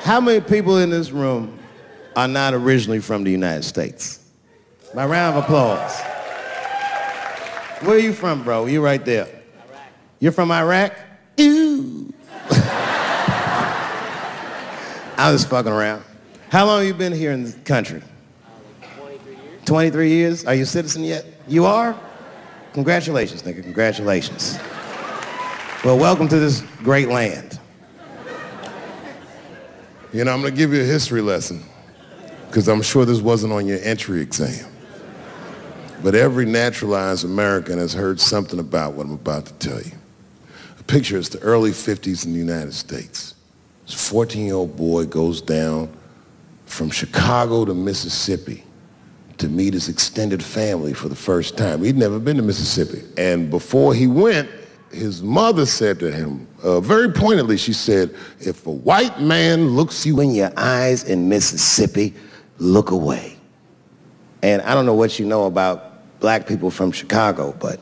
How many people in this room are not originally from the United States? My round of applause. Where are you from, bro? You right there. Iraq. You're from Iraq? Ew. I was fucking around. How long have you been here in the country? 23 years. 23 years? Are you a citizen yet? You are? Congratulations, nigga. Congratulations. Well, welcome to this great land. You know, I'm gonna give you a history lesson, because I'm sure this wasn't on your entry exam. But every naturalized American has heard something about what I'm about to tell you. Picture it's the early 50s in the United States. This 14-year-old boy goes down from Chicago to Mississippi to meet his extended family for the first time. He'd never been to Mississippi. And before he went, his mother said to him, very pointedly, she said, if a white man looks you in your eyes in Mississippi, look away. And I don't know what you know about black people from Chicago, but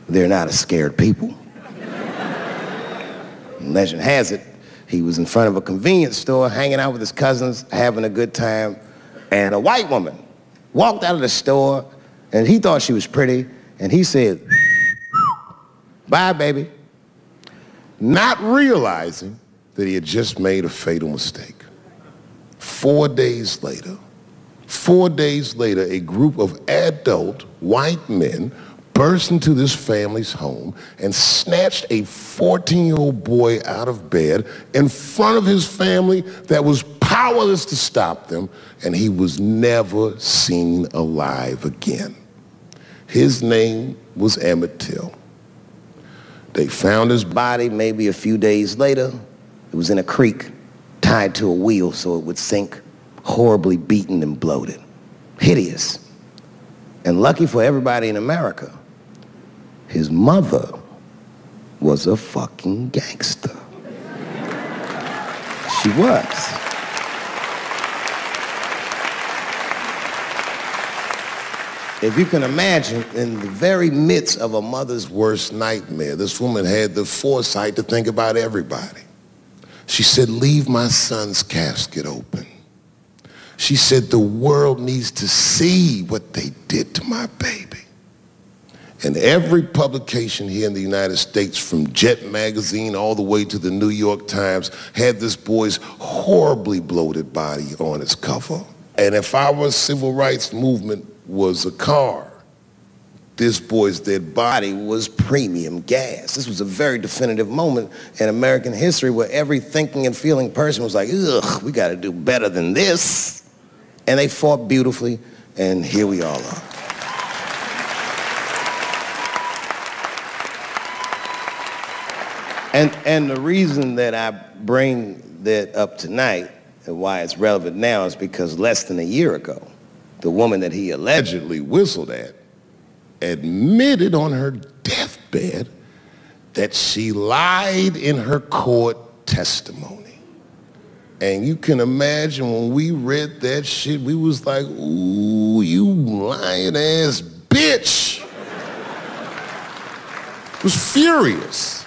they're not a scared people. Legend has it, he was in front of a convenience store, hanging out with his cousins, having a good time, and a white woman walked out of the store, and he thought she was pretty, and he said, bye, baby. Not realizing that he had just made a fatal mistake. 4 days later, a group of adult white men burst into this family's home and snatched a 14-year-old boy out of bed in front of his family that was powerless to stop them, and he was never seen alive again. His name was Emmitt Till. They found his body maybe a few days later. It was in a creek, tied to a wheel so it would sink, horribly beaten and bloated. Hideous. And lucky for everybody in America, his mother was a fucking gangster. She was. If you can imagine, in the very midst of a mother's worst nightmare, this woman had the foresight to think about everybody. She said, leave my son's casket open. She said, the world needs to see what they did to my baby. And every publication here in the United States, from Jet magazine all the way to the New York Times, had this boy's horribly bloated body on its cover. And if our civil rights movement was a car, this boy's dead body was premium gas. This was a very definitive moment in American history where every thinking and feeling person was like, ugh, we gotta do better than this. And they fought beautifully, and here we all are. And the reason that I bring that up tonight and why it's relevant now is because less than a year ago, the woman that he allegedly whistled at admitted on her deathbed that she lied in her court testimony. And you can imagine when we read that shit, we was like, ooh, you lying ass bitch. Was furious.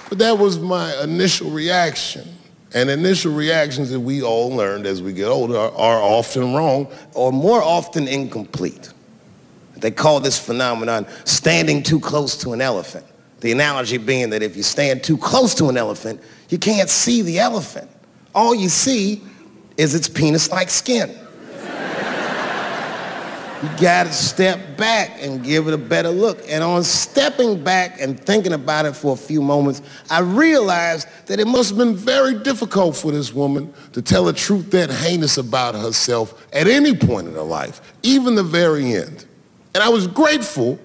But that was my initial reaction. And initial reactions that we all learned as we get older are often wrong or more often incomplete. They call this phenomenon standing too close to an elephant. The analogy being that if you stand too close to an elephant, you can't see the elephant. All you see is its penis-like skin. You gotta step back and give it a better look. And on stepping back and thinking about it for a few moments, I realized that it must have been very difficult for this woman to tell a truth that heinous about herself at any point in her life, even the very end. And I was grateful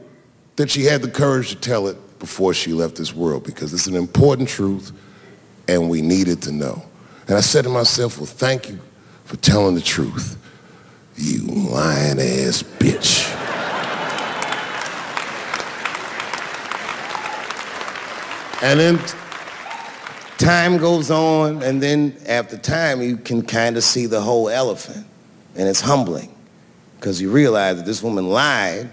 that she had the courage to tell it before she left this world, because it's an important truth and we needed to know. And I said to myself, well, thank you for telling the truth, you lying ass bitch. And then time goes on, and then after time you can kind of see the whole elephant, and it's humbling because you realize that this woman lied,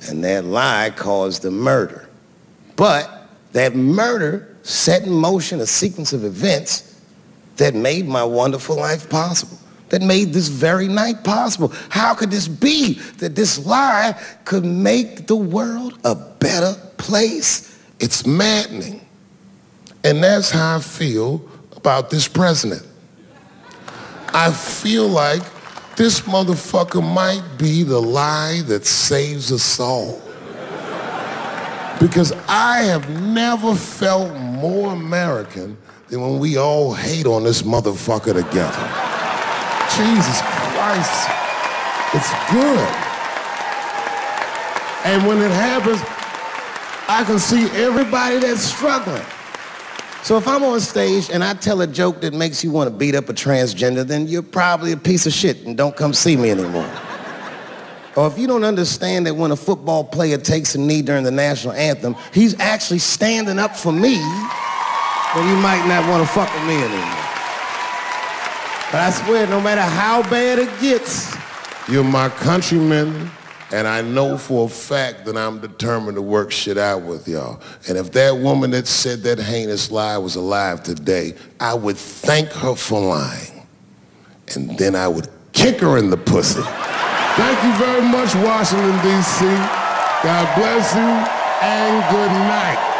and that lie caused the murder. But that murder set in motion a sequence of events that made my wonderful life possible, that made this very night possible. How could this be that this lie could make the world a better place? It's maddening. And that's how I feel about this president. I feel like this motherfucker might be the lie that saves us all. Because I have never felt more American than when we all hate on this motherfucker together. Jesus Christ, it's good. And when it happens, I can see everybody that's struggling. So if I'm on stage and I tell a joke that makes you want to beat up a transgender, then you're probably a piece of shit and don't come see me anymore. Or if you don't understand that when a football player takes a knee during the national anthem, he's actually standing up for me, then you might not want to fuck with me anymore. But I swear, no matter how bad it gets, you're my countrymen, and I know for a fact that I'm determined to work shit out with y'all. And if that woman that said that heinous lie was alive today, I would thank her for lying. And then I would kick her in the pussy. Thank you very much, Washington, D.C. God bless you, and good night.